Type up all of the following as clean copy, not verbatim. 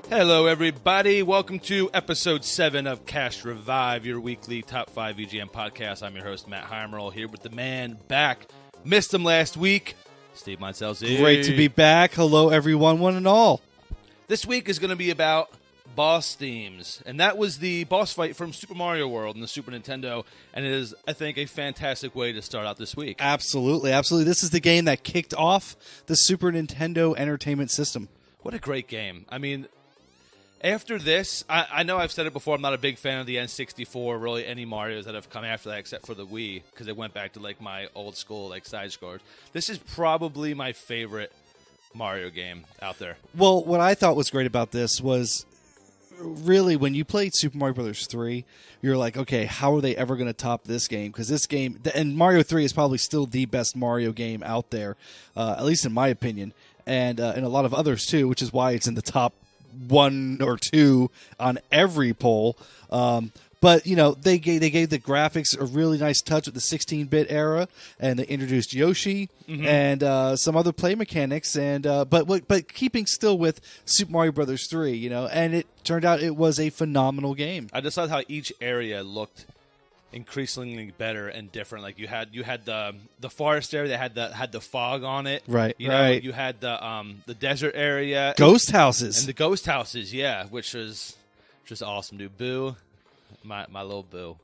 Hello, everybody. Welcome to episode 7 of Cast Revive, your weekly top 5 VGM podcast. I'm your host, Matt Heimerl, here with the man back. Missed him last week, Steve Montel's here. Great to be back. Hello, everyone, one and all. This week is going to be about boss themes, and that was the boss fight from Super Mario World in the Super Nintendo, and it is, I think, a fantastic way to start out this week. Absolutely, absolutely. This is the game that kicked off the Super Nintendo Entertainment System. What a great game. I mean, after this, I know I've said it before, I'm not a big fan of the N64, really any Marios that have come after that except for the Wii, because it went back to like my old school like side-scrollers. This is probably my favorite Mario game out there. Well, what I thought was great about this was really when you played Super Mario Bros. 3, you're like, okay, how are they ever going to top this game? Because this game, and Mario 3 is probably still the best Mario game out there, at least in my opinion, and a lot of others too, which is why it's in the top 1 or 2 on every poll. But, you know, they gave the graphics a really nice touch with the 16-bit era, and they introduced Yoshi and some other play mechanics, and but keeping still with Super Mario Bros. 3, you know, and it turned out it was a phenomenal game. I just thought how each area looked increasingly better and different. Like you had the forest area that had the fog on it, right? You know, you had the desert area, ghost houses, and the ghost houses, yeah, which was just awesome, dude. Boo, my little Boo.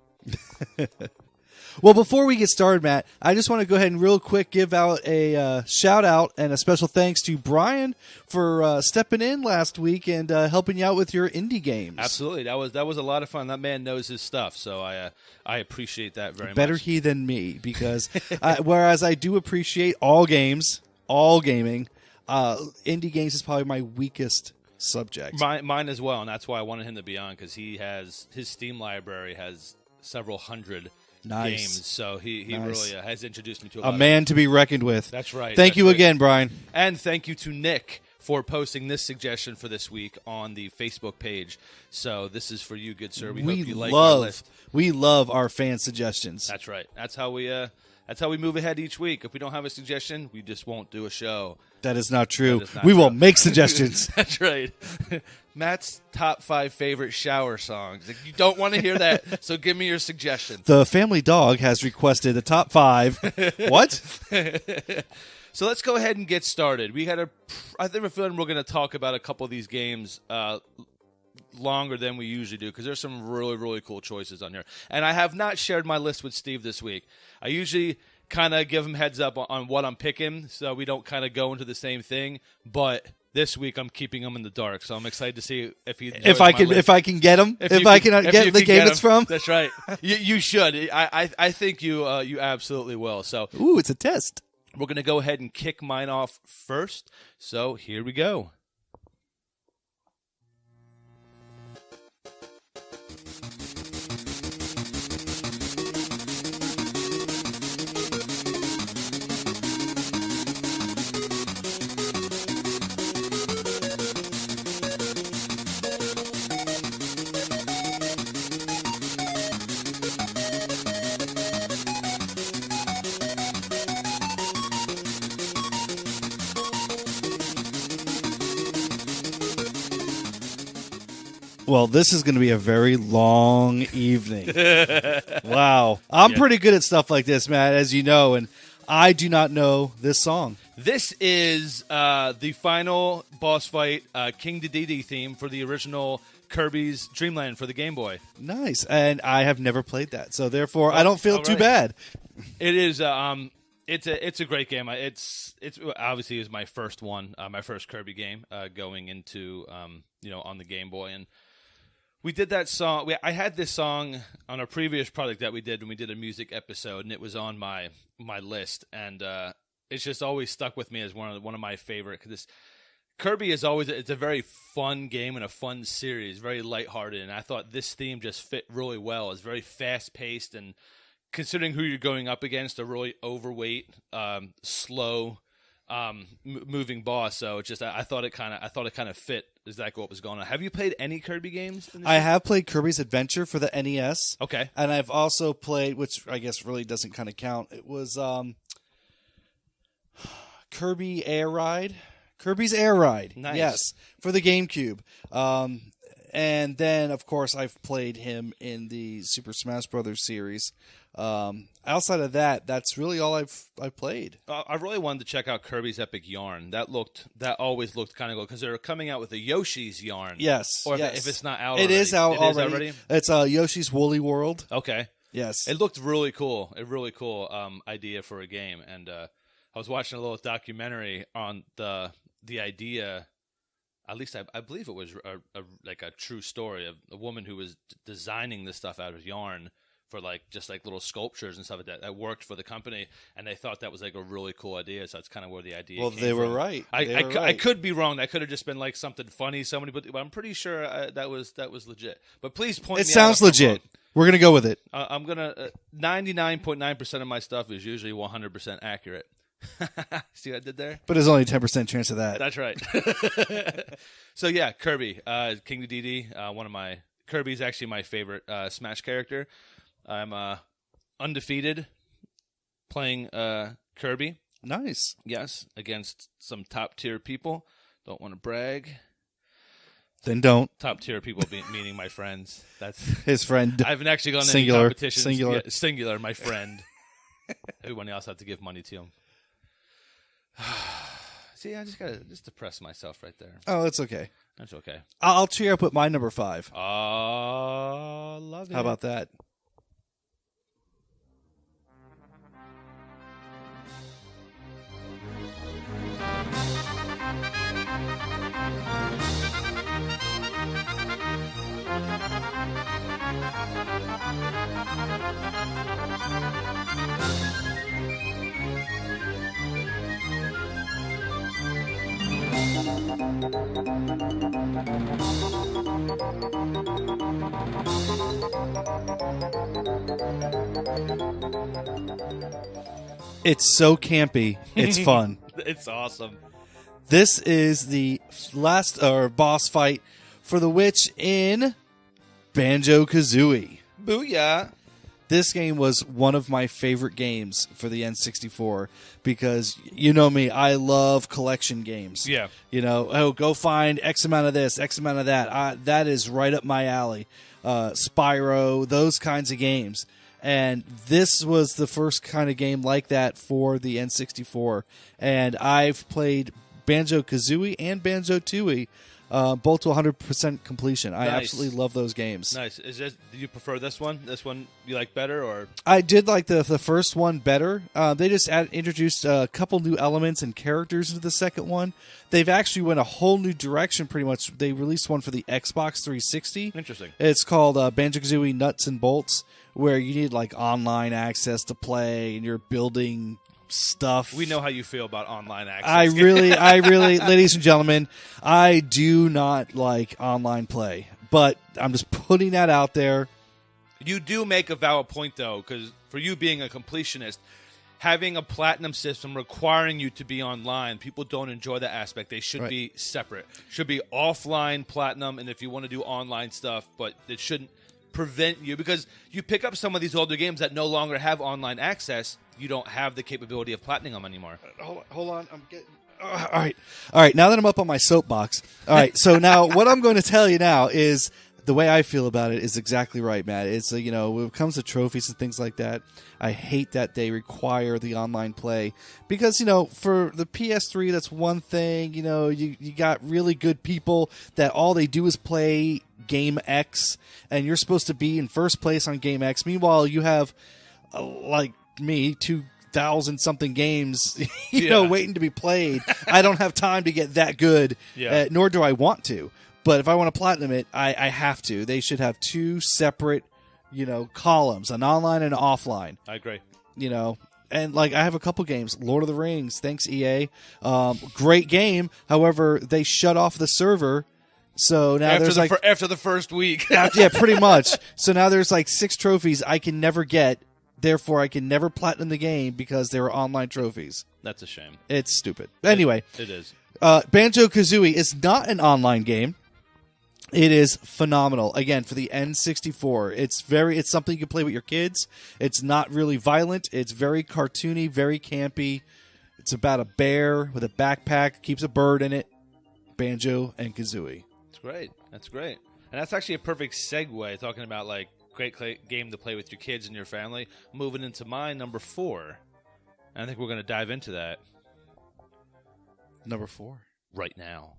Well, before we get started, Matt, I just want to go ahead and real quick give out a shout-out and a special thanks to Brian for stepping in last week and helping you out with your indie games. Absolutely. That was a lot of fun. That man knows his stuff, so I appreciate that very much. Better he than me, because whereas I do appreciate all games, all gaming, indie games is probably my weakest subject. Mine as well, and that's why I wanted him to be on, because his Steam library has several hundred games, so he really has introduced me to a man to be reckoned with. That's right. Thank you again, Brian. And thank you to Nick for posting this suggestion for this week on the Facebook page. So this is for you, good sir. We hope you like our list. We love our fan suggestions. That's right. That's how we move ahead each week. If we don't have a suggestion, we just won't do a show. That is not true. We will make suggestions. That's right. Matt's top 5 favorite shower songs. Like, you don't want to hear that, so give me your suggestion. The family dog has requested the top 5. What? So let's go ahead and get started. I think we're feeling we're going to talk about a couple of these games longer than we usually do, because there's some really, really cool choices on here. And I have not shared my list with Steve this week. I usually kind of give him heads up on what I'm picking, so we don't kind of go into the same thing. But this week I'm keeping him in the dark, so I'm excited to see if he if I can get him, if I can get the game it's from. That's right. You should. I think you absolutely will. So ooh, it's a test. We're gonna go ahead and kick mine off first. So here we go. Well, this is going to be a very long evening. Wow. I'm pretty good at stuff like this, Matt, as you know, and I do not know this song. This is the final boss fight, King Dedede theme for the original Kirby's Dream Land for the Game Boy. Nice. And I have never played that, so therefore I don't feel too bad. It is it's a great game. It's obviously is my first one, my first Kirby game going into on the Game Boy, and we did that song. I had this song on a previous project that we did when we did a music episode, and it was on my list, and it's just always stuck with me as one of my favorite, because Kirby is always it's a very fun game and a fun series, very lighthearted, and I thought this theme just fit really well. It's very fast paced, and considering who you're going up against, a really overweight, slow, moving boss. So it's just I thought it kind of fit exactly what was going on. Have you played any Kirby games? I have played Kirby's Adventure for the NES. Okay, and I've also played, which I guess really doesn't kind of count. It was Kirby Air Ride, Kirby's Air Ride. Nice. Yes, for the GameCube. And then, of course, I've played him in the Super Smash Brothers series. Outside of that, that's really all I've played. I really wanted to check out Kirby's Epic Yarn. That always looked kind of cool because they're coming out with a Yoshi's Yarn. Yes. Or yes. if it's not out it already. Is out it already. Is already? It's Yoshi's Woolly World. Okay. Yes. It looked really cool. A really cool idea for a game. And I was watching a little documentary on the idea. At least I believe it was like a true story of a woman who was designing this stuff out of yarn for just little sculptures and stuff like that worked for the company, and they thought that was like a really cool idea. So that's kind of where the idea. Well, came they were from. right. I could be wrong. That could have just been like something funny somebody, but I'm pretty sure that was legit. But please point. It me sounds out if I'm legit. We're gonna go with it. I'm gonna 99.9% of my stuff is usually 100% accurate. See what I did there? But there's only a 10% chance of that. That's right. So yeah, Kirby, King Dedede, Kirby's actually my favorite Smash character. I'm undefeated playing Kirby. Nice. Yes, against some top tier people. Don't want to brag. Then don't. Top tier people meaning my friends. That's his friend. I haven't actually gone to any Singular. competitions. Singular. Yeah, singular, my friend. Everyone else have to give money to him. See, I just depress myself right there. Oh, it's okay. That's okay. I'll cheer up with my number 5. Oh, love it. How about that? It's so campy. It's fun. It's awesome. This is the last boss fight for the witch in Banjo Kazooie. Booya. This game was one of my favorite games for the N64 because you know me, I love collection games. Yeah. You know, go find X amount of this, X amount of that. That is right up my alley. Spyro, those kinds of games. And this was the first kind of game like that for the N64. And I've played Banjo-Kazooie and Banjo-Tooie, both to 100% completion. I absolutely love those games. Nice. Do you prefer this one? This one you like better, or? I did like the first one better. They just introduced a couple new elements and characters into the second one. They've actually went a whole new direction pretty much. They released one for the Xbox 360. Interesting. It's called Banjo-Kazooie Nuts and Bolts, where you need like online access to play and you're building stuff. We know how you feel about online access. I really, ladies and gentlemen, I do not like online play, but I'm just putting that out there. You do make a valid point, though, because for you being a completionist, having a platinum system requiring you to be online, people don't enjoy that aspect. They should be separate. Should be offline platinum, and if you want to do online stuff, but it shouldn't prevent you, because you pick up some of these older games that no longer have online access, you don't have the capability of platinum them anymore. Hold on, I'm getting... All right. Now that I'm up on my soapbox, all right. So now what I'm going to tell you now is the way I feel about it is exactly right, Matt. It's when it comes to trophies and things like that, I hate that they require the online play because for the PS3 that's one thing. You got really good people that all they do is play Game X, and you're supposed to be in first place on Game X. Meanwhile, you have like me 2,000 something games waiting to be played. I don't have time to get that good, nor do I want to. But if I want to platinum it, I have to. They should have two separate columns, an online and an offline. I agree. And like I have a couple games, Lord of the Rings, thanks EA, great game. However, they shut off the server. So now after the first week. Yeah, pretty much. So now there's like 6 trophies I can never get. Therefore, I can never platinum the game because they were online trophies. That's a shame. It's stupid. Anyway. It is. Banjo-Kazooie is not an online game. It is phenomenal. Again, for the N64. It's something you can play with your kids. It's not really violent. It's very cartoony, very campy. It's about a bear with a backpack, keeps a bird in it. Banjo and Kazooie. It's great. That's great. And that's actually a perfect segue, talking about like great game to play with your kids and your family. Moving into my number 4. And I think we're going to dive into that. Number 4. Right now.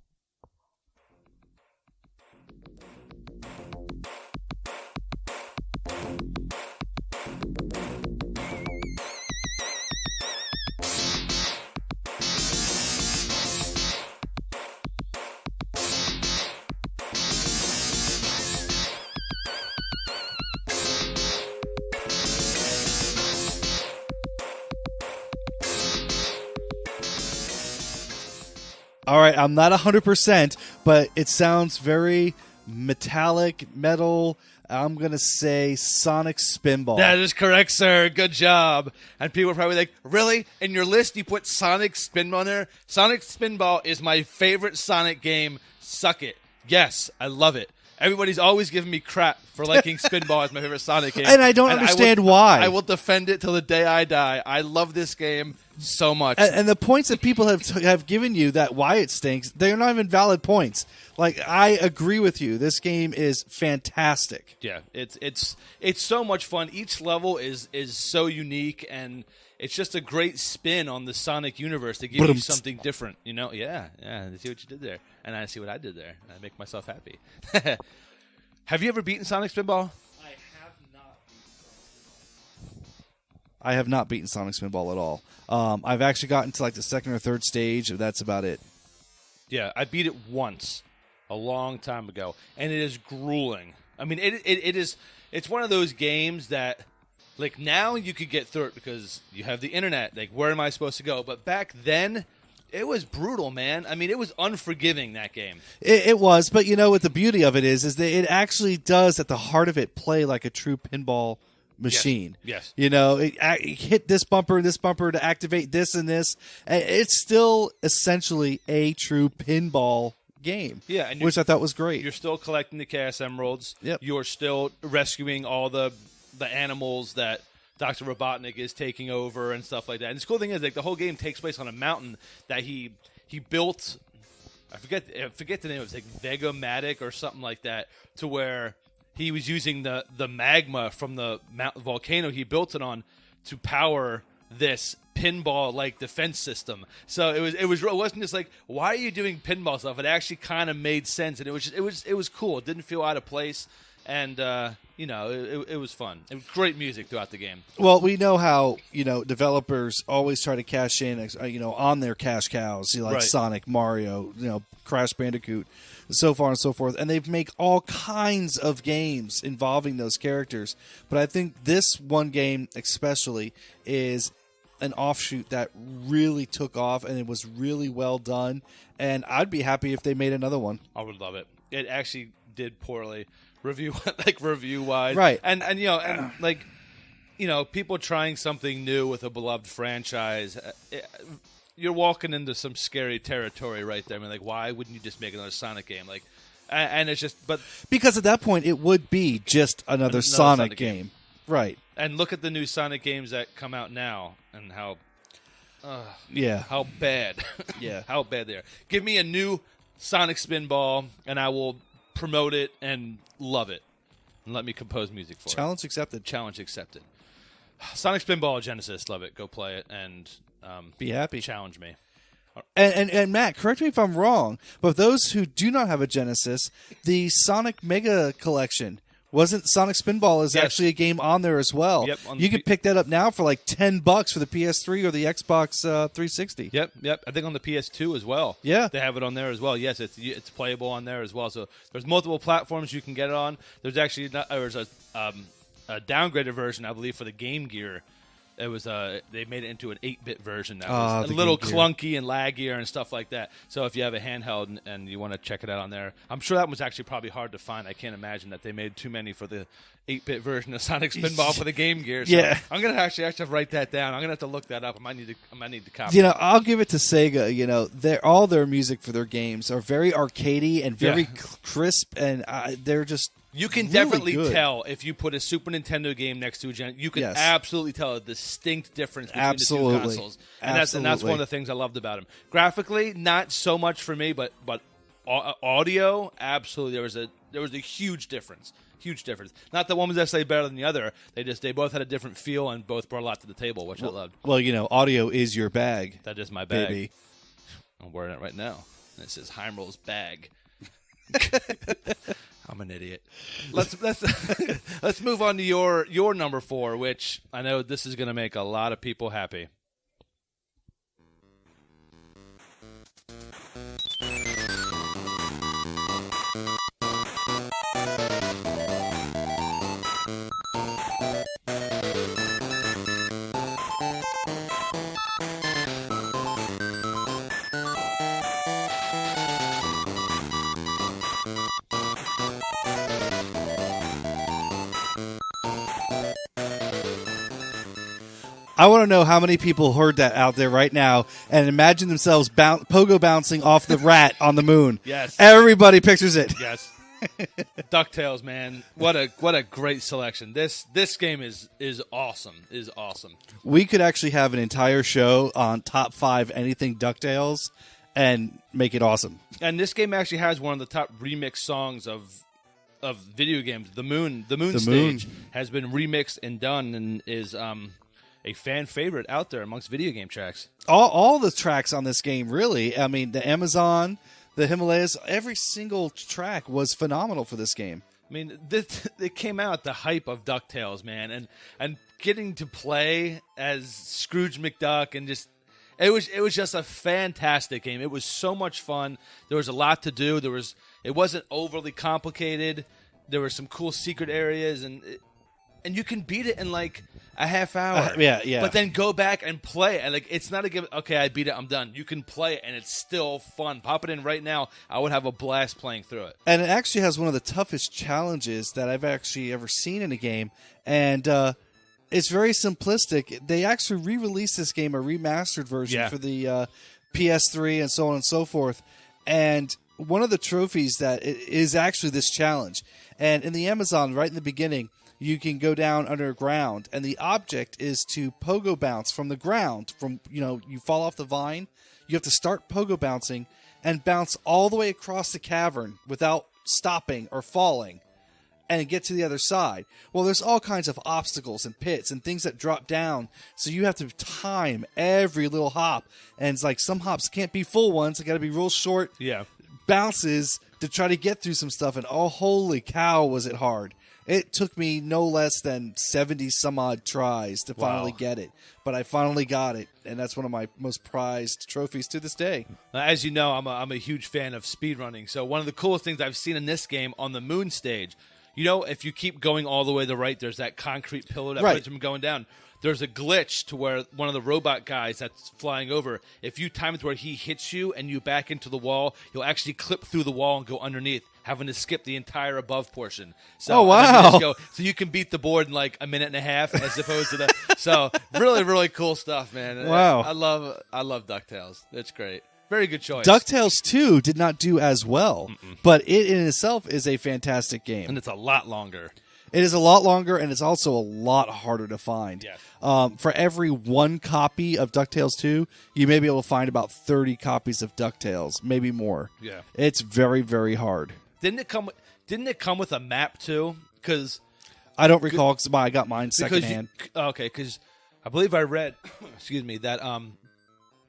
All right, I'm not 100%, but it sounds very metallic, metal. I'm going to say Sonic Spinball. That is correct, sir. Good job. And people are probably like, really? In your list, you put Sonic Spinball in there? Sonic Spinball is my favorite Sonic game. Suck it. Yes, I love it. Everybody's always giving me crap for liking Spinball as my favorite Sonic game. And I don't understand why. I will defend it till the day I die. I love this game so much. And the points that people have given you that why it stinks, they're not even valid points. Like, I agree with you. This game is fantastic. Yeah, it's so much fun. Each level is so unique, and it's just a great spin on the Sonic universe to give you something different. You know, yeah. I see what you did there, and I see what I did there. I make myself happy. Have you ever beaten Sonic Spinball? I have not beaten Sonic Spinball at all. I've actually gotten to like the second or third stage. That's about it. Yeah, I beat it once a long time ago, and it is grueling. I mean, it is. It's one of those games that, like, now you could get through it because you have the internet. Like, where am I supposed to go? But back then, it was brutal, man. I mean, it was unforgiving, that game. It was, but you know what the beauty of it is that it actually does, at the heart of it, play like a true pinball machine. Yes. You know, it hit this bumper and this bumper to activate this and this. And it's still essentially a true pinball game. Yeah, and which I thought was great. You're still collecting the Chaos Emeralds. Yep. You're still rescuing all the animals that Dr. Robotnik is taking over and stuff like that. And the cool thing is, like, the whole game takes place on a mountain that he built. I forget the name. It was like Vegamatic or something like that, to where he was using the magma from the volcano he built it on to power this pinball-like defense system. So it wasn't just like, why are you doing pinball stuff? It actually kind of made sense, and it was cool. It didn't feel out of place, and it was fun. It was great music throughout the game. Well, we know how developers always try to cash in on their cash cows, like right. Sonic, Mario, Crash Bandicoot, so far and so forth, and they make all kinds of games involving those characters. But I think this one game especially is an offshoot that really took off, and it was really well done. And I'd be happy if they made another one. I would love it. It actually did poorly review wise, right? And people trying something new with a beloved franchise. You're walking into some scary territory right there. I mean, like, why wouldn't you just make another Sonic game? Like, and it's just, but because at that point it would be just another Sonic game, right? And look at the new Sonic games that come out now, and how bad, how bad they are. Give me a new Sonic Spinball, and I will promote it and love it, and let me compose music for it. Challenge accepted. Challenge accepted. Sonic Spinball Genesis, love it. Go play it and be happy. Challenge me. And Matt, correct me if I'm wrong, but those who do not have a Genesis, the Sonic Mega Collection, wasn't Sonic Spinball is actually a game on there as well. Yep, you can pick that up now for like $10 for the PS3 or the Xbox 360. Yep. I think on the PS2 as well. Yeah, they have it on there as well. Yes, it's playable on there as well. So there's multiple platforms you can get it on. There's actually a downgraded version, I believe, for the Game Gear. It was they made it into an 8-bit version now. It's a little clunky and laggier and stuff like that. So if you have a handheld and you want to check it out on there, I'm sure that was actually probably hard to find. I can't imagine that they made too many for the 8-bit version of Sonic Spinball for the Game Gear. So yeah, I'm gonna actually have to write that down. I'm gonna have to look that up. I might need to copy. I'll give it to Sega. All their music for their games are very arcadey and very crisp, and they're just You can really definitely good. tell if you put a Super Nintendo game next to a gen. You can Yes. absolutely tell a distinct difference between Absolutely. the two consoles, and that's one of Absolutely. the things I loved about them. Graphically, not so much for me, but audio, absolutely. There was a huge difference. Huge difference. Not that one was necessarily better than the other. They both had a different feel and both brought a lot to the table, which I loved. Well, audio is your bag. That is my bag. Baby. I'm wearing it right now. It says Heimroll's bag. I'm an idiot. Let's let's move on to your number 4, which I know this is going to make a lot of people happy. I want to know how many people heard that out there right now and imagine themselves pogo bouncing off the rat on the moon. Yes. Everybody pictures it. Yes. DuckTales, man. What a great selection. This game is awesome. Is awesome. We could actually have an entire show on top 5 anything DuckTales and make it awesome. And this game actually has one of the top remix songs of video games. The Moon stage has been remixed and done and is a fan favorite out there amongst video game tracks. All the tracks on this game, really. I mean, the Amazon, the Himalayas, every single track was phenomenal for this game. I mean, it came out at the hype of DuckTales, man, and getting to play as Scrooge McDuck and just it was just a fantastic game. It was so much fun. There was a lot to do. It wasn't overly complicated. There were some cool secret areas and you can beat it in like a half hour. Yeah. But then go back and play. And like it's not a give. Okay, I beat it. I'm done. You can play it, and it's still fun. Pop it in right now. I would have a blast playing through it. And it actually has one of the toughest challenges that I've actually ever seen in a game. And it's very simplistic. They actually re-released this game, a remastered version for the PS3 and so on and so forth. And one of the trophies that is actually this challenge. And in the Amazon, right in the beginning, you can go down underground, and the object is to pogo bounce from the ground. You fall off the vine, you have to start pogo bouncing and bounce all the way across the cavern without stopping or falling and get to the other side. Well, there's all kinds of obstacles and pits and things that drop down, so you have to time every little hop. And it's like some hops can't be full ones, they got to be real short bounces to try to get through some stuff. And oh, holy cow, was it hard. It took me no less than 70 some odd tries to finally get it. But I finally got it, and that's one of my most prized trophies to this day. As you know, I'm a huge fan of speedrunning. So one of the coolest things I've seen in this game on the Moon stage, if you keep going all the way to the right, there's that concrete pillar that prevents from going down. There's a glitch to where one of the robot guys that's flying over, if you time it to where he hits you and you back into the wall, you'll actually clip through the wall and go underneath, having to skip the entire above portion. So, oh, wow. So you can beat the board in like a minute and a half as opposed to the... So really, really cool stuff, man. Wow. I love DuckTales. It's great. Very good choice. DuckTales 2 did not do as well, but it in itself is a fantastic game. And it's a lot longer. It is a lot longer, and it's also a lot harder to find. Yes. For every one copy of DuckTales 2, you may be able to find about 30 copies of DuckTales, maybe more. Yeah. It's very, very hard. Didn't it come with a map too? Because I don't recall because I got mine secondhand. Because I believe I read, excuse me, that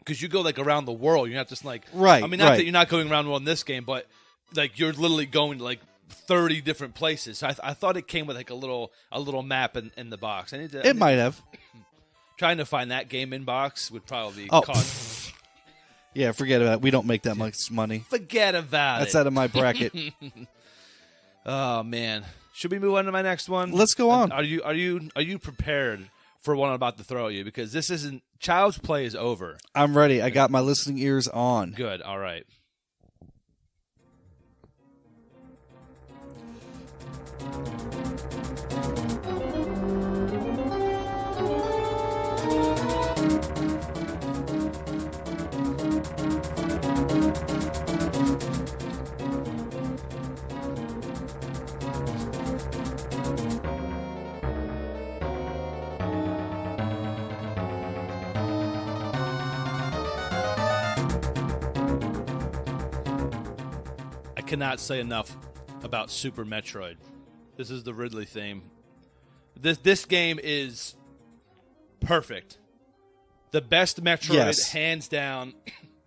because you go like around the world, you're not just like right. I mean, not that you're not going around the world in this game, but like you're literally going to like 30 different places. So I thought it came with like a little map in the box. It might have. Trying to find that game in box would probably cost. Yeah, forget about it. We don't make that much money. Forget about That's out of my bracket. Oh man, should we move on to my next one? Let's go on. Are you prepared for what I'm about to throw at you? Because this isn't child's play is over. I'm ready. I got my listening ears on. Good. All right. cannot say enough about Super Metroid. This is the Ridley theme. This game is perfect. The best Metroid, hands down,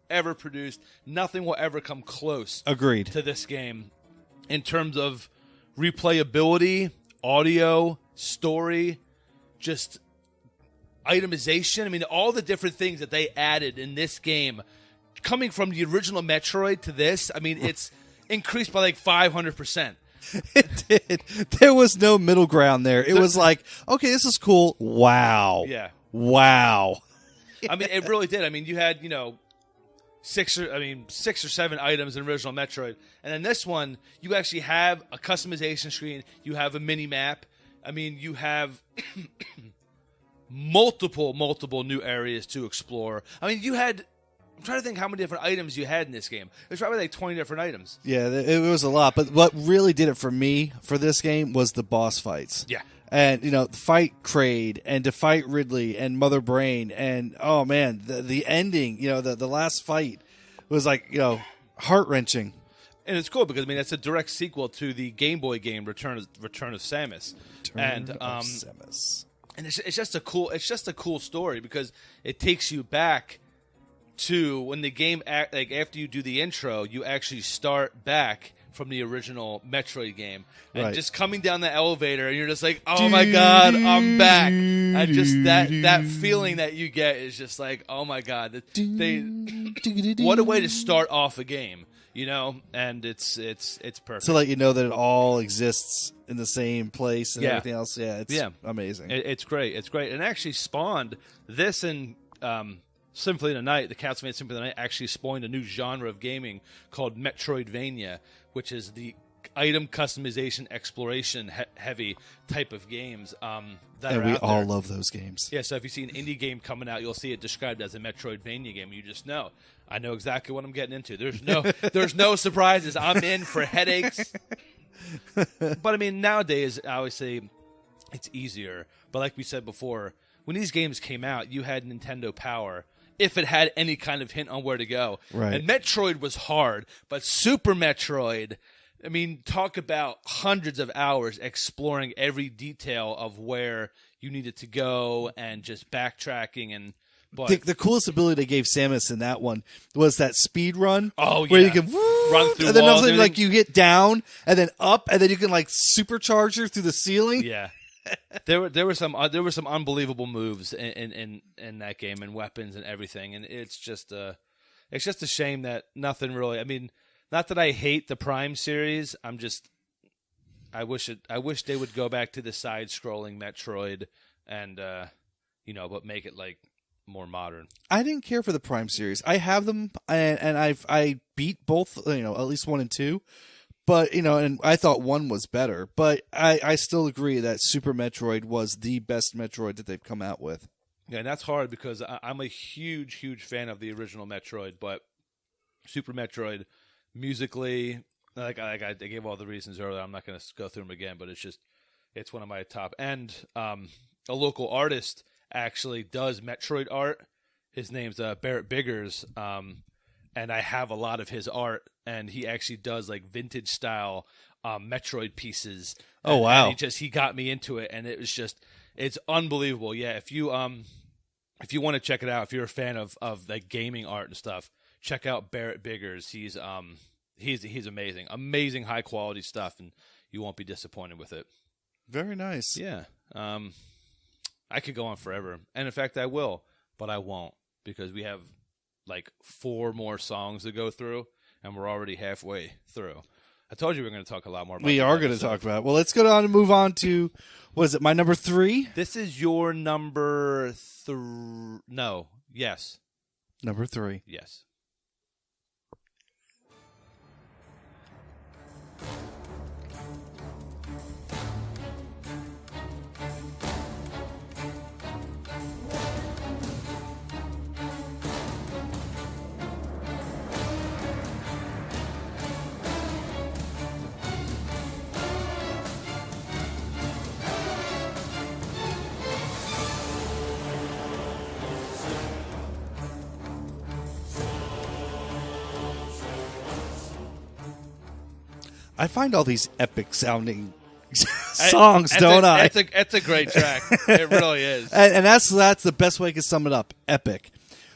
ever produced. Nothing will ever come close. Agreed. To this game in terms of replayability, audio, story, just itemization. I mean, all the different things that they added in this game, coming from the original Metroid to this, I mean, it's increased by like 500%. It did. There was no middle ground there. It was like, okay, this is cool. Wow. Yeah. Wow. I mean, it really did. I mean, you had, 6 or 7 items in original Metroid, and then this one, you actually have a customization screen. You have a mini map. I mean, you have multiple new areas to explore. I mean, you had. I'm trying to think how many different items you had in this game. There's probably like 20 different items. Yeah, it was a lot. But what really did it for me for this game was the boss fights. Yeah. And, fight Kraid and to fight Ridley and Mother Brain. And, oh, man, the ending, the last fight was like, heart-wrenching. And it's cool because, I mean, that's a direct sequel to the Game Boy game Return of Samus. Samus. And it's just a cool story because it takes you back to when the game, like after you do the intro, you actually start back from the original Metroid game. And just coming down the elevator, and you're just like, oh my God, I'm back. And just that feeling that you get is just like, oh my God. What a way to start off a game, and it's perfect. To let you know that it all exists in the same place and everything else. Yeah, it's amazing. It's great. It's great. And it actually spawned this and Symphony of the Night, the Castlevania Symphony of the Night, actually spawned a new genre of gaming called Metroidvania, which is the item customization exploration heavy type of games that we all love those games. Yeah, so if you see an indie game coming out, you'll see it described as a Metroidvania game. You just know. I know exactly what I'm getting into. There's no surprises. I'm in for headaches. But I mean, nowadays, I always say it's easier. But like we said before, when these games came out, you had Nintendo Power, if it had any kind of hint on where to go. Right. And Metroid was hard, but Super Metroid, I mean, talk about hundreds of hours exploring every detail of where you needed to go and just backtracking and. But the coolest ability they gave Samus in that one was that speed run. Oh, yeah. Where you can run through and then walls. Also, like you get down and then up, and then you can like supercharge her through the ceiling. Yeah. There were some unbelievable moves in that game and weapons and everything, and it's just a shame that nothing really. I mean, not that I hate the Prime series. I wish they would go back to the side-scrolling Metroid and but make it like more modern. I didn't care for the Prime series. I have them, and I beat both. At least 1 and 2. But, and I thought 1 was better. But I still agree that Super Metroid was the best Metroid that they've come out with. Yeah, and that's hard because I'm a huge, huge fan of the original Metroid. But Super Metroid, musically, like I gave all the reasons earlier. I'm not going to go through them again. But it's one of my top. And a local artist actually does Metroid art. His name's Barrett Biggers. And I have a lot of his art, and he actually does like vintage style Metroid pieces. Oh, wow! And he got me into it, and it's unbelievable. Yeah, if you want to check it out, if you're a fan of like gaming art and stuff, check out Barrett Biggers. He's amazing, amazing high quality stuff, and you won't be disappointed with it. Very nice. Yeah, I could go on forever, and in fact, I will, but I won't because we have like 4 more songs to go through, and we're already halfway through. I told you we were going to talk a lot more about We are going to talk about it. Well, let's go on and move on to, what is it, my number 3? This is your number No. Yes. Number 3. Yes. I find all these epic sounding songs, don't I? It's a great track. It really is. And that's the best way I can sum it up. Epic.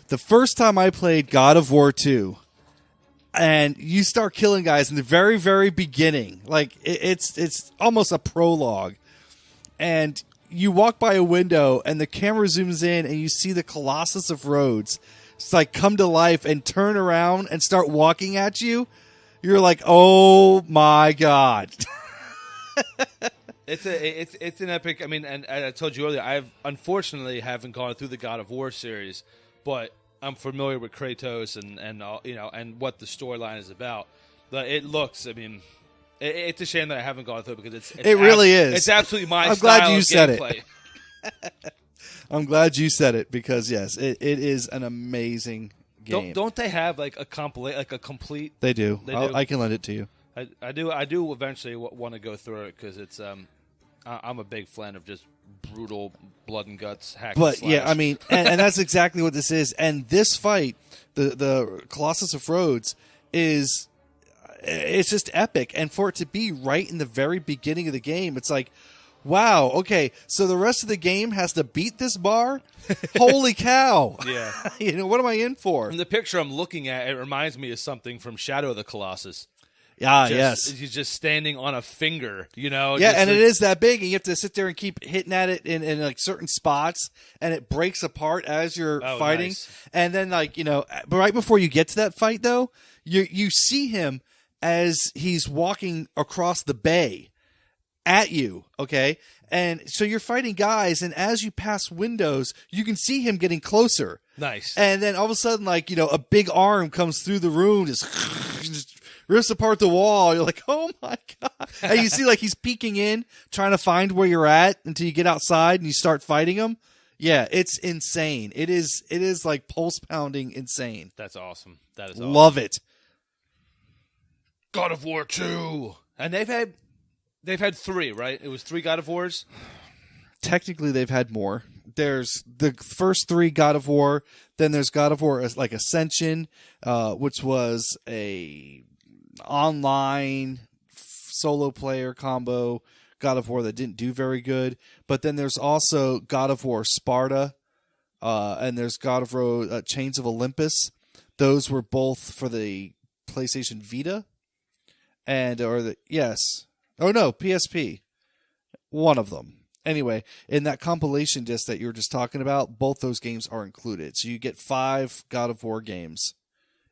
The first time I played God of War 2, and you start killing guys in the very, very beginning, like it's almost a prologue, and you walk by a window and the camera zooms in and you see the Colossus of Rhodes. It's like come to life and turn around and start walking at you. You're like, oh my God. It's an epic. I mean, and I told you earlier, I unfortunately haven't gone through the God of War series, but I'm familiar with Kratos and all, and what the storyline is about. But it looks, I mean, it's a shame that I haven't gone through it because it really is. It's absolutely my I'm style glad you of said gameplay. It. I'm glad you said it because yes, it is an amazing game. Don't they have like a complete? They do. I can lend it to you. I do eventually want to go through it because it's I'm a big fan of just brutal blood and guts hack. But and yeah, I mean, and that's exactly what this is. And this fight, the Colossus of Rhodes, it's just epic. And for it to be right in the very beginning of the game, it's like, wow, okay, so the rest of the game has to beat this bar? Holy cow. Yeah. What am I in for? And the picture I'm looking at, it reminds me of something from Shadow of the Colossus. Yes. He's just standing on a finger, Yeah, and it is that big, and you have to sit there and keep hitting at it in like certain spots, and it breaks apart as you're fighting. Nice. And then, like, but right before you get to that fight, though, you see him as he's walking across the bay at you, okay? And so you're fighting guys, and as you pass windows, you can see him getting closer. Nice. And then all of a sudden, like, a big arm comes through the room, just rips apart the wall. You're like, oh my God. And you see, like, he's peeking in, trying to find where you're at until you get outside and you start fighting him. Yeah, it's insane. It is like pulse pounding insane. That's awesome. That is awesome. Love it. God of War 2. And they've had 3, right? It was 3 God of Wars? Technically, they've had more. There's the first 3 God of War. Then there's God of War like Ascension, which was a online solo player combo God of War that didn't do very good. But then there's also God of War Sparta, and there's God of War Chains of Olympus. Those were both for the PlayStation Vita, PSP. One of them. Anyway, in that compilation disc that you were just talking about, both those games are included. So you get 5 God of War games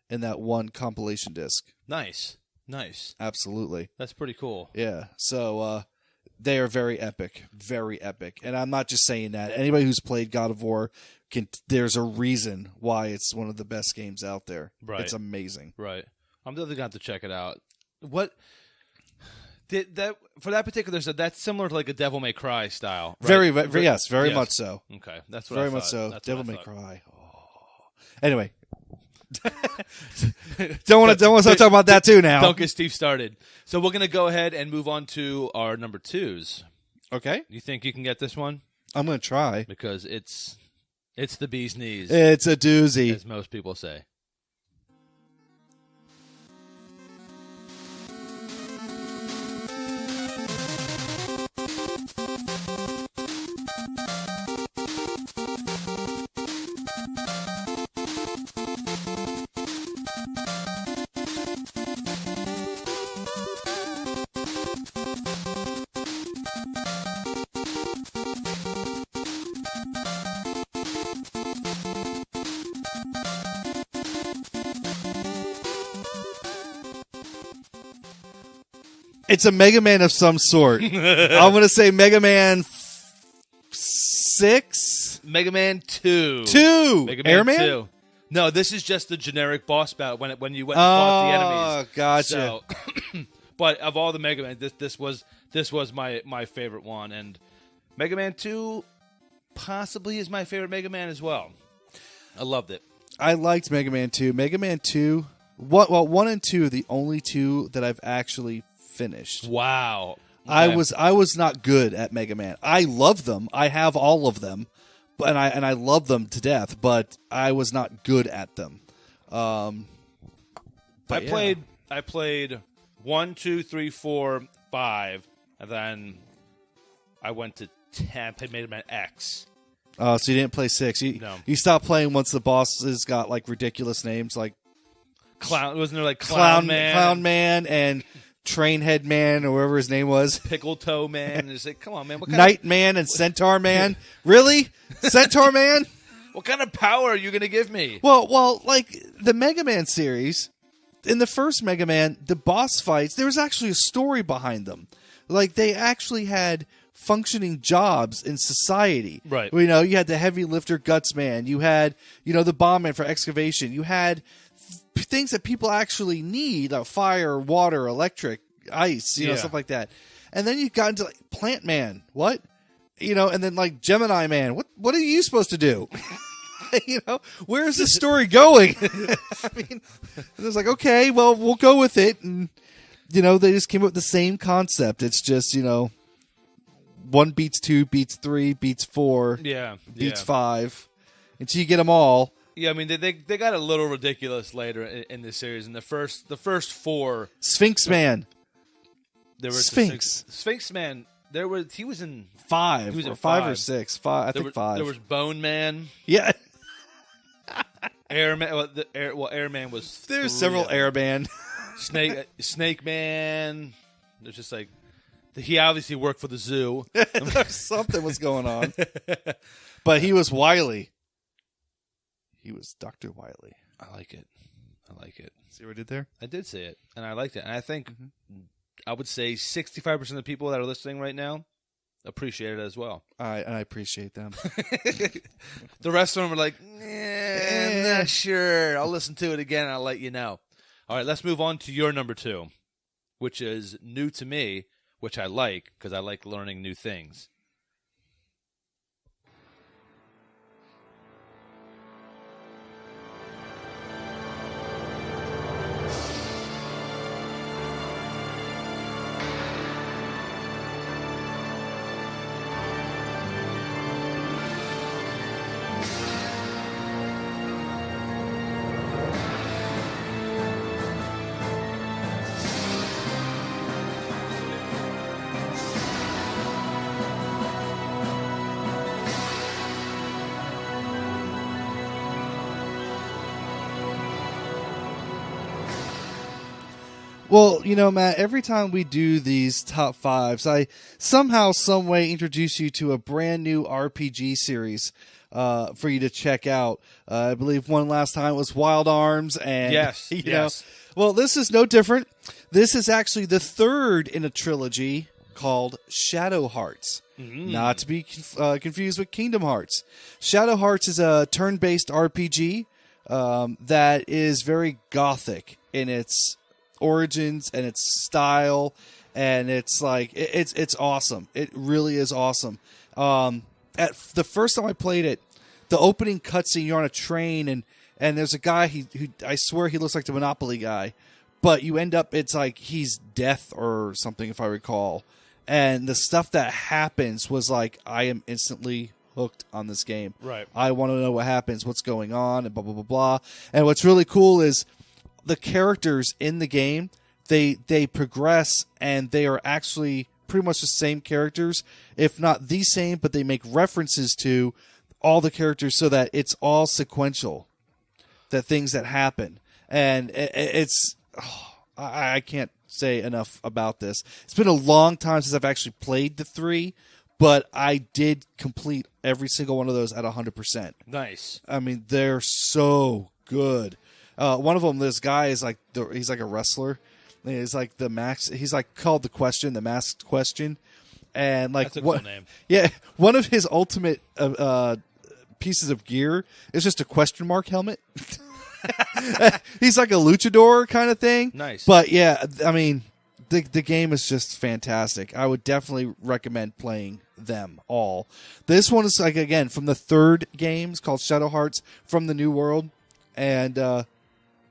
in that one compilation disc. Nice. Absolutely. That's pretty cool. Yeah. So they are very epic. Very epic. And I'm not just saying that. Anybody who's played God of War, there's a reason why it's one of the best games out there. Right. It's amazing. Right. I'm definitely going to have to check it out. What... Did that for that particular set? That's similar to like a Devil May Cry style, right? Very much so. Okay, that's what very I thought. much so. That's Devil May Cry. Oh. Anyway, don't want to start talking about that too now. Don't get Steve started. So we're gonna go ahead and move on to our number 2s. Okay. You think you can get this one? I'm gonna try because it's the bee's knees. It's a doozy, as most people say. It's a Mega Man of some sort. I'm going to say Mega Man 6? Mega Man 2. Mega Man Airman? 2. No, this is just the generic boss battle when you went and fought the enemies. Oh, gotcha. So, but of all the Mega Man, this was my favorite one, and Mega Man 2 possibly is my favorite Mega Man as well. I loved it. I liked Mega Man 2. Mega Man 2, 1 and 2 are the only 2 that I've actually finished. Wow. Okay. I was not good at Mega Man. I love them. I have all of them, and I love them to death. But I was not good at them. I played 1, 2, 3, 4, 5, and then I went to 10. I made him an X. Oh, so you didn't play 6. No. You stopped playing once the bosses got like ridiculous names, like Clown. Wasn't there like Clown Man? Clown Man and Trainhead Man, or whatever his name was. Pickle Toe Man. And it's like, come on, man. What Night Man and Centaur Man. Really? Centaur Man? What kind of power are you going to give me? Well, like the Mega Man series, in the first Mega Man, the boss fights, there was actually a story behind them. Like, they actually had functioning jobs in society. Right. You know, you had the heavy lifter Guts Man. You had, you know, the bomb man for excavation. You had things that people actually need, like fire, water, electric, ice, you know, stuff like that. And then you got into like Plant Man. What? You know, and then like Gemini Man. What are you supposed to do? You know, where is this story going? I mean, it was like, okay, well, we'll go with it. And, you know, they just came up with the same concept. It's just, you know, 1 beats 2, beats 3, beats 4, beats 5, until you get them all. Yeah, I mean, they got a little ridiculous later in this series. In the first 4, Sphinx Man. There was Sphinx. Sphinx Man. He was in 5. He was in 5 or 6. 5. I think 5. There was Bone Man. Yeah. Airman. Airman was. There's several Airman. Snake Man. There's just like, he obviously worked for the zoo. Something was going on, but he was Wily. He was Dr. Wily. I like it. See what I did there? I did say it, and I liked it. And I think I would say 65% of the people that are listening right now appreciate it as well. I appreciate them. The rest of them are like, I'm not sure. I'll listen to it again and I'll let you know. All right, let's move on to your number 2, which is new to me, which I like because I like learning new things. Well, you know, Matt, every time we do these top 5s, I somehow, some way introduce you to a brand new RPG series for you to check out. I believe one last time was Wild Arms. And, you know, well, this is no different. This is actually the 3rd in a trilogy called Shadow Hearts. Not to be confused with Kingdom Hearts. Shadow Hearts is a turn-based RPG that is very gothic in its origins and its style, and it's like it's awesome. It really is awesome. At the first time I played it, the opening cutscene, you're on a train and there's a guy who I swear he looks like the Monopoly guy, but you end up, it's like he's death or something if I recall, and the stuff that happens was like, I am instantly hooked on this game. Right. I want to know what happens, what's going on, and blah blah blah blah. And what's really cool is the characters in the game, they progress, and they are actually pretty much the same characters, if not the same, but they make references to all the characters so that it's all sequential, the things that happen. And I can't say enough about this. It's been a long time since I've actually played the 3, but I did complete every single one of those at 100%. Nice. I mean, they're so good. One of them, this guy is like he's like a wrestler. He's like he's like called the Masked Question, and like that's a cool name. Yeah, one of his ultimate pieces of gear is just a question mark helmet. He's like a luchador kind of thing. Nice, but yeah, I mean, the game is just fantastic. I would definitely recommend playing them all. This one is like, again, from the 3rd game. It's called Shadow Hearts from the New World, and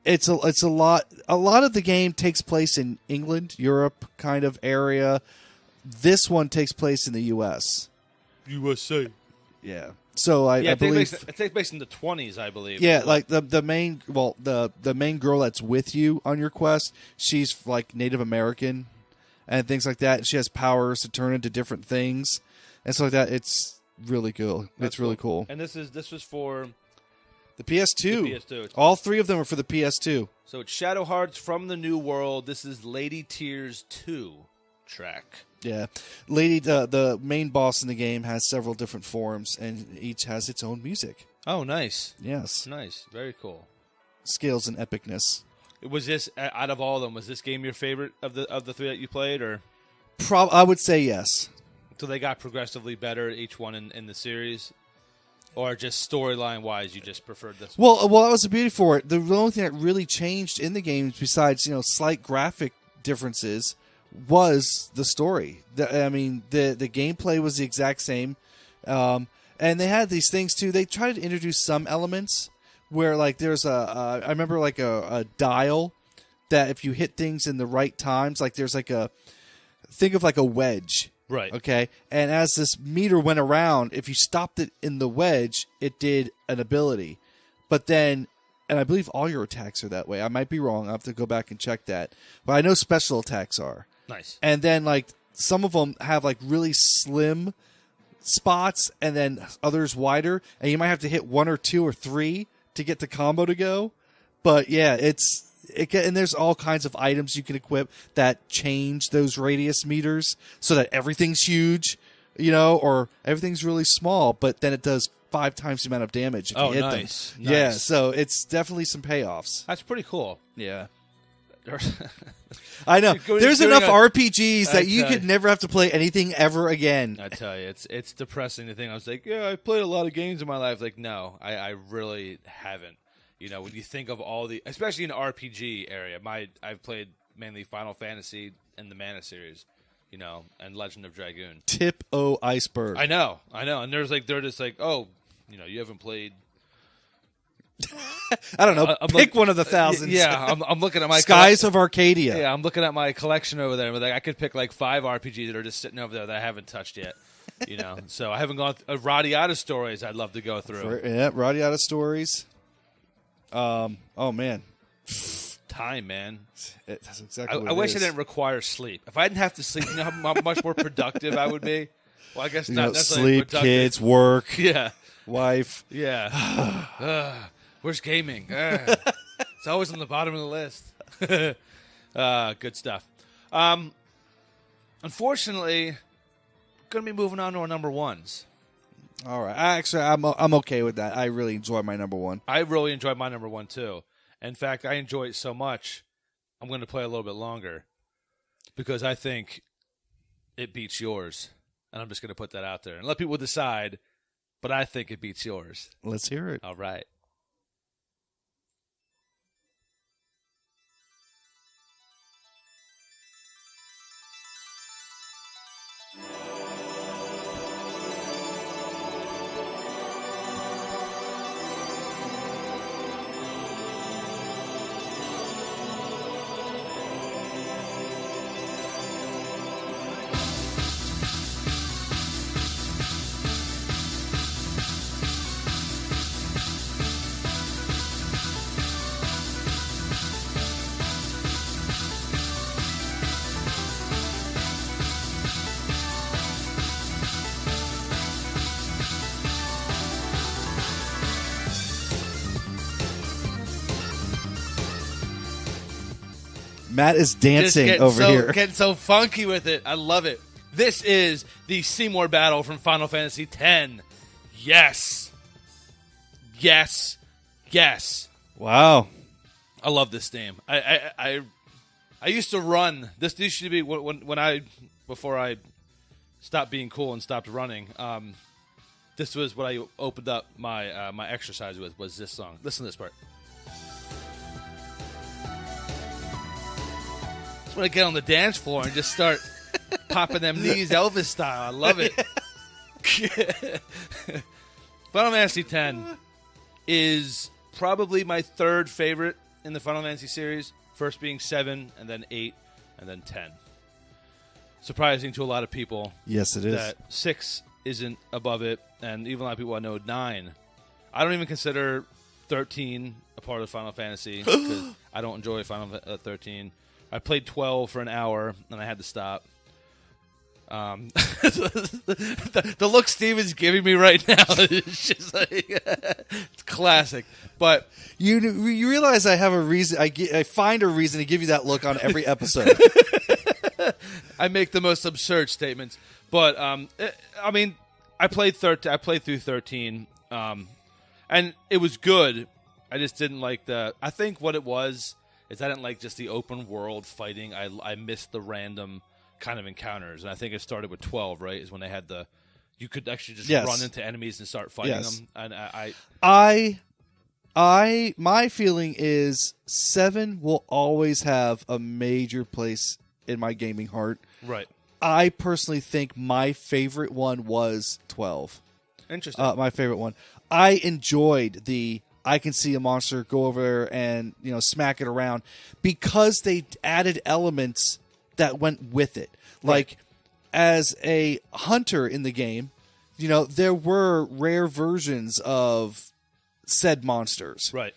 it's a lot of the game takes place in England, Europe kind of area. This one takes place in the US. USA. Yeah. So I believe it takes place in the 20s, I believe. Yeah, like the main the main girl that's with you on your quest, she's like Native American and things like that. She has powers to turn into different things and stuff like that. It's really cool. It's really cool. And this was for the PS2. The PS2. All 3 of them are for the PS2. So it's Shadow Hearts from the New World. This is Lady Tears 2 track. Yeah, the main boss in the game has several different forms, and each has its own music. Oh, nice. Yes, nice, very cool. Scales and epicness. Was this out of all of them? Was this game your favorite of the 3 that you played, or? I would say yes. So they got progressively better each one in the series, or just storyline wise, you just preferred this one? Well, that was the beauty for it. The only thing that really changed in the games, besides slight graphic differences, was the story. The gameplay was the exact same, and they had these things too. They tried to introduce some elements where, like, there's I remember like a dial that if you hit things in the right times, like there's like think of like a wedge, right? Okay, and as this meter went around, if you stopped it in the wedge, it did an ability, but then. And I believe all your attacks are that way. I might be wrong. I have to go back and check that. But I know special attacks are. Nice. And then, like, some of them have, like, really slim spots and then others wider. And you might have to hit 1 or 2 or 3 to get the combo to go. But, yeah, and there's all kinds of items you can equip that change those radius meters so that everything's huge, or everything's really small, but then it does 5 times the amount of damage if you hit them. Nice. Yeah, so it's definitely some payoffs. That's pretty cool. Yeah. I know. There's enough RPGs that you could never have to play anything ever again. I tell you, it's depressing to think. I was like, yeah, I've played a lot of games in my life. Like, no, I really haven't. When you think of all the, especially in the RPG area, I've played mainly Final Fantasy and the Mana series, and Legend of Dragoon. Tip O iceberg. I know. And they're just like, oh, you haven't played. I don't know. Pick one of the thousands. Yeah, I'm looking at my Skies of Arcadia. Yeah, I'm looking at my collection over there. But I could pick like 5 RPGs that are just sitting over there that I haven't touched yet. So I haven't gone. Radiata stories. I'd love to go through. Radiata stories. Oh man, time, man. That's exactly. I wish I didn't require sleep. If I didn't have to sleep, how much more productive I would be. Well, I guess not. Sleep, kids, work. Yeah. Wife. Yeah. Where's gaming? It's always on the bottom of the list. Good stuff. Unfortunately, going to be moving on to our number ones. All right. Actually, I'm okay with that. I really enjoy my number one. I really enjoyed my number one, too. In fact, I enjoy it so much, I'm going to play a little bit longer because I think it beats yours. And I'm just going to put that out there and let people decide. But I think it beats yours. Let's hear it. All right. Matt is dancing over here. Getting so funky with it. I love it. This is the Seymour battle from Final Fantasy X. Yes. Yes. Yes. Wow. I love this game. I used to run. This used to be before I stopped being cool and stopped running. This was what I opened up my my exercise with, was this song. Listen to this part. When I get on the dance floor and just start popping them knees Elvis style. I love it. Final Fantasy X is probably my third favorite in the Final Fantasy series. First being 7, and then 8, and then 10. Surprising to a lot of people. Yes, it is. That 6 isn't above it, and even a lot of people I know 9. I don't even consider 13 a part of Final Fantasy because I don't enjoy Final 13. I played 12 for an hour and I had to stop. The look Steven's giving me right now is just like it's classic. But you realize I have a reason. I find a reason to give you that look on every episode. I make the most absurd statements. But I mean, I played through 13, and it was good. I just didn't like I think what it was is I didn't like just the open world fighting. I missed the random kind of encounters, and I think it started with 12, right? Is when they had you could actually just run into enemies and start fighting them. And my feeling is 7 will always have a major place in my gaming heart. Right. I personally think my favorite one was 12. Interesting. My favorite one. I enjoyed I can see a monster, go over there and smack it around because they added elements that went with it. Like, as a hunter in the game, there were rare versions of said monsters. Right.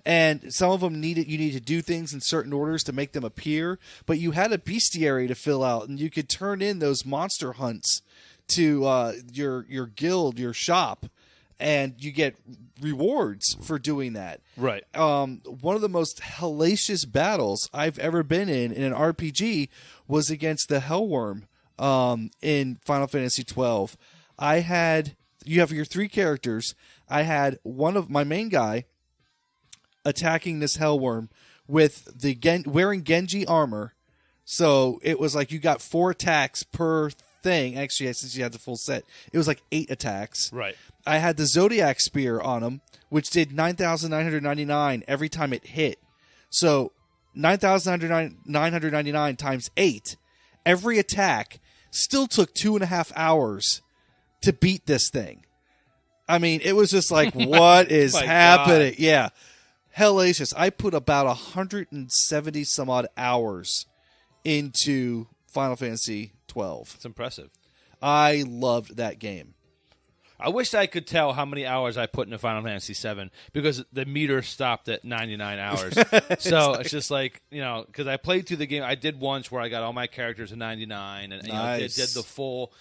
And some of them you need to do things in certain orders to make them appear, but you had a bestiary to fill out, and you could turn in those monster hunts to your guild, your shop, and you get rewards for doing that. Right. One of the most hellacious battles I've ever been in an RPG was against the Hellworm in Final Fantasy XII. You have your 3 characters. I had one of my main guy attacking this Hellworm with wearing Genji armor. So it was like you got 4 attacks per thing. Actually, since you had the full set, it was like 8 attacks. Right. I had the Zodiac Spear on him, which did 9,999 every time it hit. So 9,999 times 8. Every attack still took 2.5 hours to beat this thing. I mean, it was just like, what is happening? God. Yeah. Hellacious. I put about 170 some odd hours into Final Fantasy 12. It's impressive. I loved that game. I wish I could tell how many hours I put into Final Fantasy VII because the meter stopped at 99 hours. So it's just like, because I played through the game. I did once where I got all my characters at 99 and nice. Did the full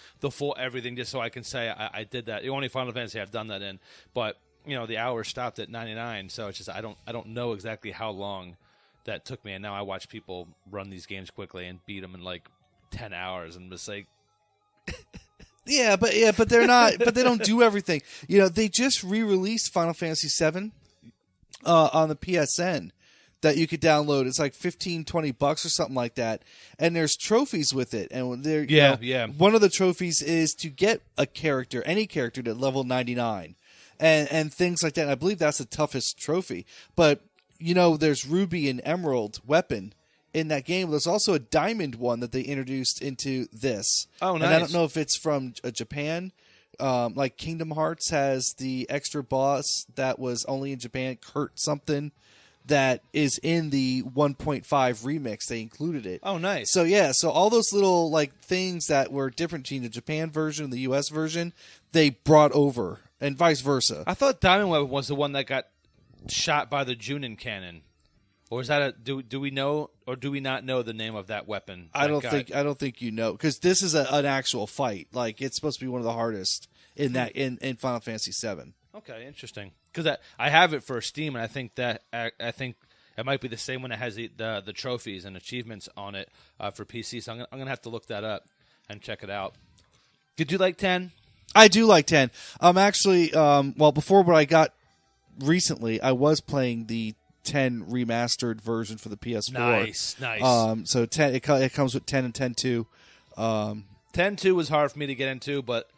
everything just so I can say I did that. The only Final Fantasy I've done that in. But, the hours stopped at 99. So it's just I don't know exactly how long that took me. And now I watch people run these games quickly and beat them in like 10 hours and just like... Yeah, but they're not. But they don't do everything. They just re-released Final Fantasy VII on the PSN that you could download. It's like $15-$20 or something like that, and there's trophies with it. And one of the trophies is to get any character to level 99, and things like that. And I believe that's the toughest trophy. But there's Ruby and Emerald weapon in that game. There's also a diamond one that they introduced into this. Oh, nice. And I don't know if it's from Japan. Like Kingdom Hearts has the extra boss that was only in Japan, Kurt something, that is in the 1.5 remix. They included it. Oh, nice. So so all those little things that were different between the Japan version and the US version, they brought over, and vice versa. I thought Diamond Weapon was the one that got shot by the Junin cannon. Or is that do we know or do we not know the name of that weapon? I don't think because this is an actual fight. Like, it's supposed to be one of the hardest in Final Fantasy VII. Okay, interesting. Because I have it for Steam, and I think it might be the same one that has the trophies and achievements on it for PC. So I'm gonna have to look that up and check it out. Did you like 10? I do like 10. I'm actually before what I got recently, I was playing the 10 remastered version for the PS4. Nice. So 10 it comes with 10 and 10.2. 10.2 was hard for me to get into, but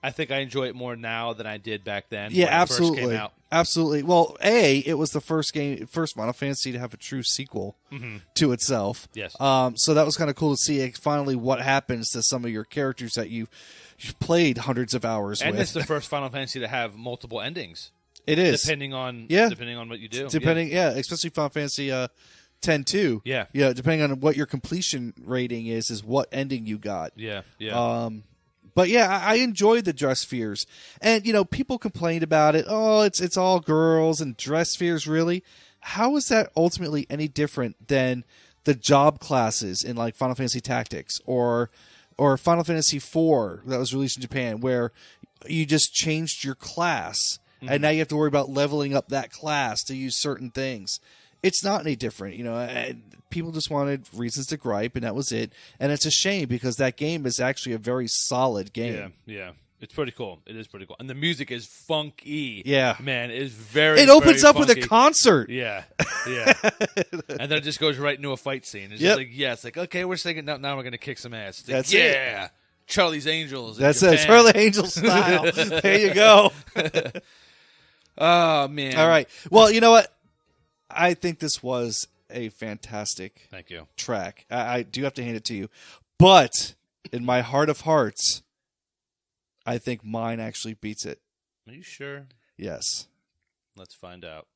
I think I enjoy it more now than I did back then. Yeah, when absolutely. It first came out. Absolutely. Well, it was the first Final Fantasy to have a true sequel to itself. Yes. So that was kind of cool to see finally what happens to some of your characters that you've played hundreds of hours with. And it's the first Final Fantasy to have multiple endings. It is. Depending on what you do. Especially Final Fantasy 10-2. Yeah. Yeah, depending on what your completion rating is what ending you got. Yeah. But yeah, I enjoyed the dress spheres, and people complained about it. Oh, it's all girls and dress spheres. Really, how is that ultimately any different than the job classes in like Final Fantasy Tactics or Final Fantasy IV that was released in Japan, where you just changed your class and now you have to worry about leveling up that class to use certain things. It's not any different, people just wanted reasons to gripe, and that was it. And it's a shame because that game is actually a very solid game. Yeah. It's pretty cool. It is pretty cool. And the music is funky. Yeah. Man, it is very, It opens very up funky. with a concert. Yeah. And then it just goes right into a fight scene. It's just like, it's like, okay, we're singing, now we're going to kick some ass. It's like, That's it. Charlie's Angels. That's Japan. it. Charlie Angel style. There you go. Oh, man. All right. Well, you know what? I think this was a fantastic Thank you. track. I do have to hand it to you. But in my heart of hearts, I think mine actually beats it. Are you sure? Yes. Let's find out.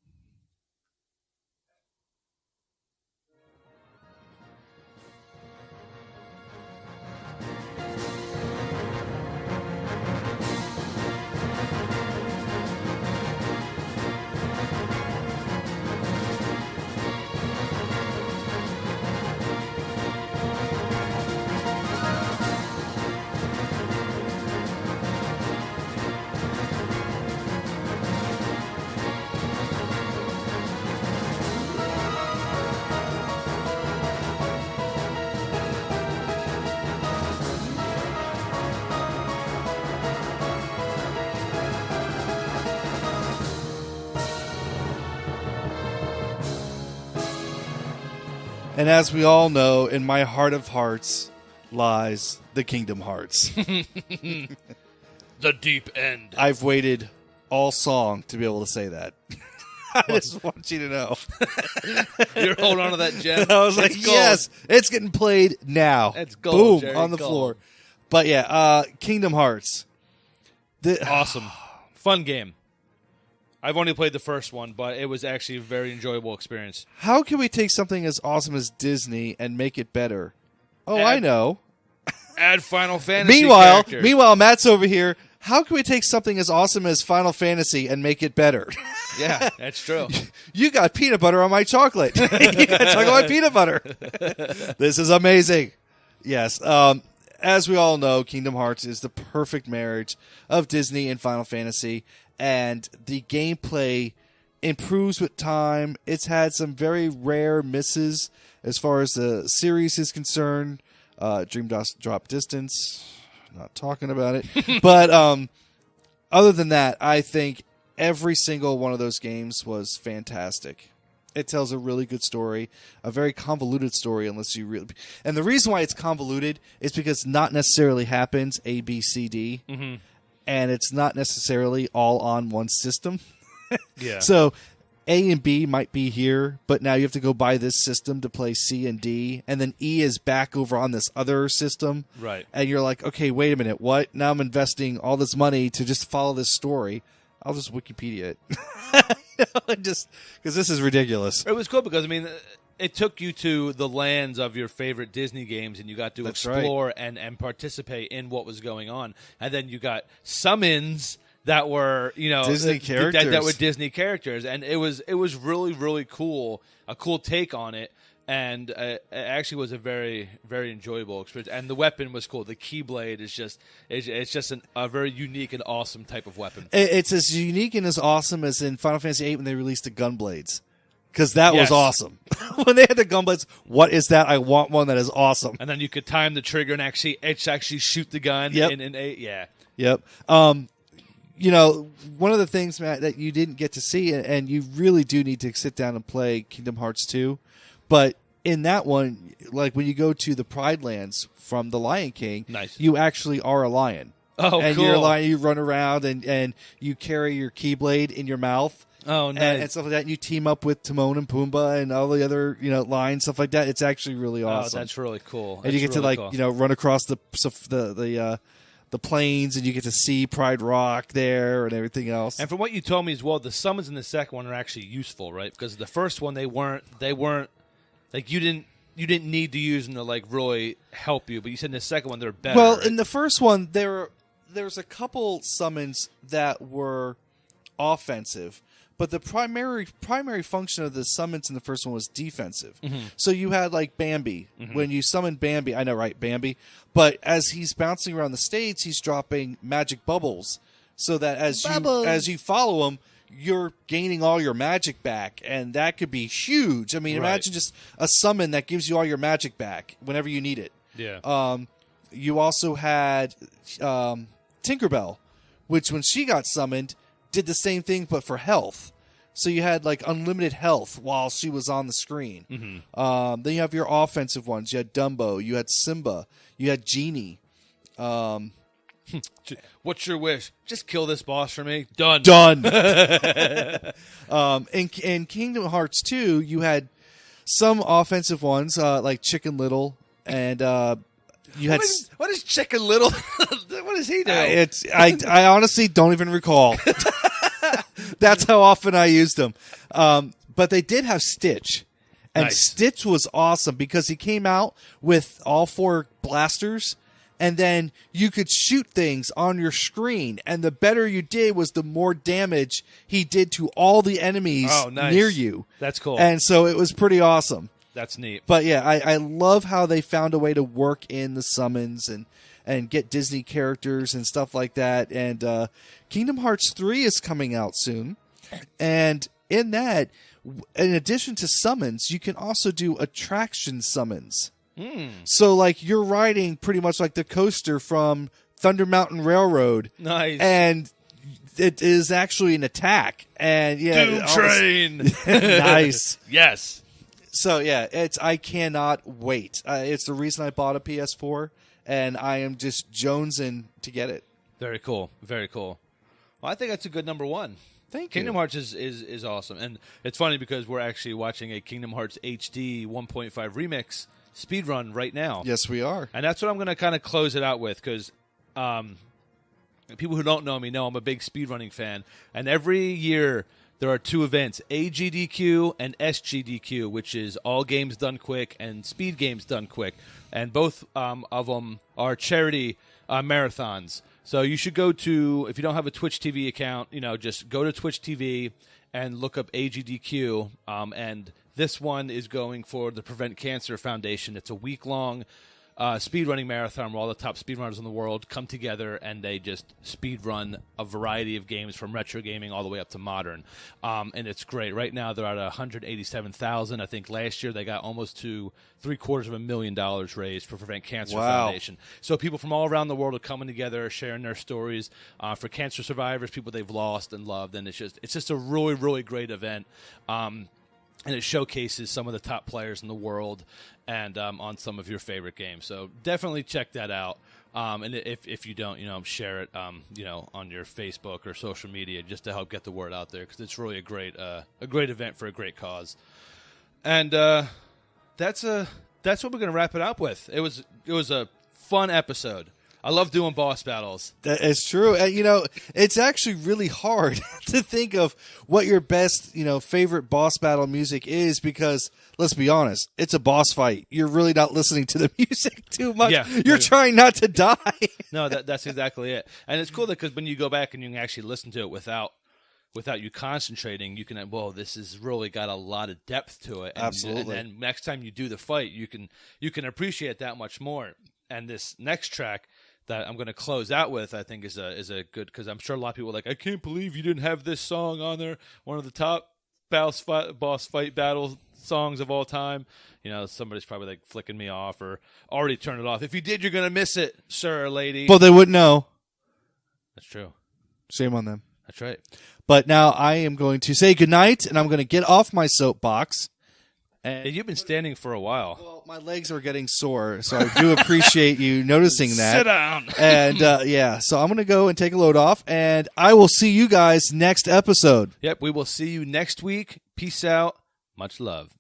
And as we all know, in my heart of hearts lies the Kingdom Hearts. The deep end. I've waited all song to be able to say that. I just want you to know. You're holding on to that gem. I was like, It's gold. yes, it's getting played now. That's gold, Boom, Jerry, on the gold. floor. But yeah, Kingdom Hearts. Awesome. Fun game. I've only played the first one, but it was actually a very enjoyable experience. How can we take something as awesome as Disney and make it better? Oh, I know. Add Final Fantasy Meanwhile, characters. Matt's over here. How can we take something as awesome as Final Fantasy and make it better? Yeah, that's true. You got peanut butter on my chocolate. You got chocolate on my peanut butter. This is amazing. Yes. As we all know, Kingdom Hearts is the perfect marriage of Disney and Final Fantasy, and the gameplay improves with time. It's had some very rare misses as far as the series is concerned. Dream Drop Distance, not talking about it. But other than that, I think every single one of those games was fantastic. It tells a really good story, a very convoluted story, unless you really. And the reason why it's convoluted is because not necessarily happens A, B, C, D, and it's not necessarily all on one system. Yeah. So A and B might be here, but now you have to go buy this system to play C and D, and then E is back over on this other system. Right. And you're like, okay, wait a minute, what? Now I'm investing all this money to just follow this story. I'll just Wikipedia it. Just because this is ridiculous. It was cool because, I mean, it took you to the lands of your favorite Disney games, and you got to That's explore and participate in what was going on. And then you got summons that were, Disney characters. that were Disney characters, and it was really, really cool, a cool take on it. And it actually was a very, very enjoyable experience. And the weapon was cool. The Keyblade is just a very unique and awesome type of weapon. It's as unique and as awesome as in Final Fantasy VIII when they released the Gunblades. Because that Yes. was awesome. When they had the Gunblades, what is that? I want one that is awesome. And then you could time the trigger and actually shoot the gun. Yep. Yeah. Yep. One of the things, Matt, that you didn't get to see, and you really do need to sit down and play Kingdom Hearts 2, but in that one, like when you go to the Pride Lands from the Lion King, Nice. you actually are a lion. Oh, and cool. you're a lion, you run around and you carry your Keyblade in your mouth. Oh, nice. And stuff like that. And you team up with Timon and Pumbaa and all the other, lions, stuff like that. It's actually really awesome. Oh, that's really cool. And you get That's to really cool. run across the plains, and you get to see Pride Rock there and everything else. And from what you told me as well, the summons in the second one are actually useful, right? Because the first one they weren't like you didn't you didn't need to use them to like really help you, but you said in the second one they're better. Well, right? in the first one, there's a couple summons that were offensive, but the primary function of the summons in the first one was defensive. Mm-hmm. So you had like Bambi. Mm-hmm. When you summon Bambi, I know, right, Bambi, but as he's bouncing around the stage, he's dropping magic bubbles, so that as you follow him, you're gaining all your magic back, and that could be huge. I mean, imagine just a summon that gives you all your magic back whenever you need it. Yeah. You also had Tinkerbell, which when she got summoned, did the same thing but for health. So you had like unlimited health while she was on the screen. Mm-hmm. Then you have your offensive ones. You had Dumbo, you had Simba, you had Genie. What's your wish? Just kill this boss for me. Done. In Kingdom Hearts 2, you had some offensive ones like Chicken Little, and you had. What is Chicken Little? What does he do? I honestly don't even recall. That's how often I used them. But they did have Stitch. And nice. Stitch was awesome because he came out with all 4 blasters, and then you could shoot things on your screen. And the better you did was the more damage he did to all the enemies near you. That's cool. And so it was pretty awesome. That's neat. But yeah, I love how they found a way to work in the summons and get Disney characters and stuff like that. And Kingdom Hearts 3 is coming out soon. And in that, in addition to summons, you can also do attraction summons. So like you're riding pretty much like the coaster from Thunder Mountain Railroad. Nice. And it is actually an attack. And yeah, Doom Train. Nice. Yes. So yeah, I cannot wait. It's the reason I bought a PS4, and I am just jonesing to get it. Very cool. Very cool. Well, I think that's a good number 1. Thank Kingdom you. Hearts is awesome. And it's funny because we're actually watching a Kingdom Hearts HD 1.5 remix speedrun right now. Yes, we are. And that's what I'm going to kind of close it out with because people who don't know me know I'm a big speedrunning fan. And every year there are 2 events, AGDQ and SGDQ, which is all games done quick and speed games done quick. And both of them are charity marathons. So you should go to, if you don't have a Twitch TV account, just go to Twitch TV and look up AGDQ. And this one is going for the Prevent Cancer Foundation. It's a week-long speedrunning marathon where all the top speedrunners in the world come together and they just speedrun a variety of games from retro gaming all the way up to modern. And it's great. Right now they're at 187,000. I think last year they got almost to $750,000 raised for Prevent Cancer Foundation. So people from all around the world are coming together, sharing their stories for cancer survivors, people they've lost and loved. And it's just a really, really great event. And it showcases some of the top players in the world and on some of your favorite games. So definitely check that out. And if you don't, share it, on your Facebook or social media just to help get the word out there because it's really a great event for a great cause. And that's what we're going to wrap it up with. It was a fun episode. I love doing boss battles. That is true. And, it's actually really hard to think of what your best, favorite boss battle music is because, let's be honest, it's a boss fight. You're really not listening to the music too much. Yeah. You're trying not to die. No, that's exactly it. And it's cool because when you go back and you can actually listen to it without you concentrating, you can, this has really got a lot of depth to it. And, Absolutely. And then next time you do the fight, you can appreciate that much more. And this next track that I'm going to close out with, I think is a good, because I'm sure a lot of people are like, I can't believe you didn't have this song on there, one of the top boss fight battle songs of all time. Somebody's probably like flicking me off or already turned it off. If you did, you're going to miss it, sir or lady. Well, they wouldn't know. That's true. Shame on them. That's right. But now I am going to say goodnight, and I'm going to get off my soapbox. And you've been standing for a while. Well, my legs are getting sore, so I do appreciate you noticing that. Sit down. And, so I'm going to go and take a load off, and I will see you guys next episode. Yep, we will see you next week. Peace out. Much love.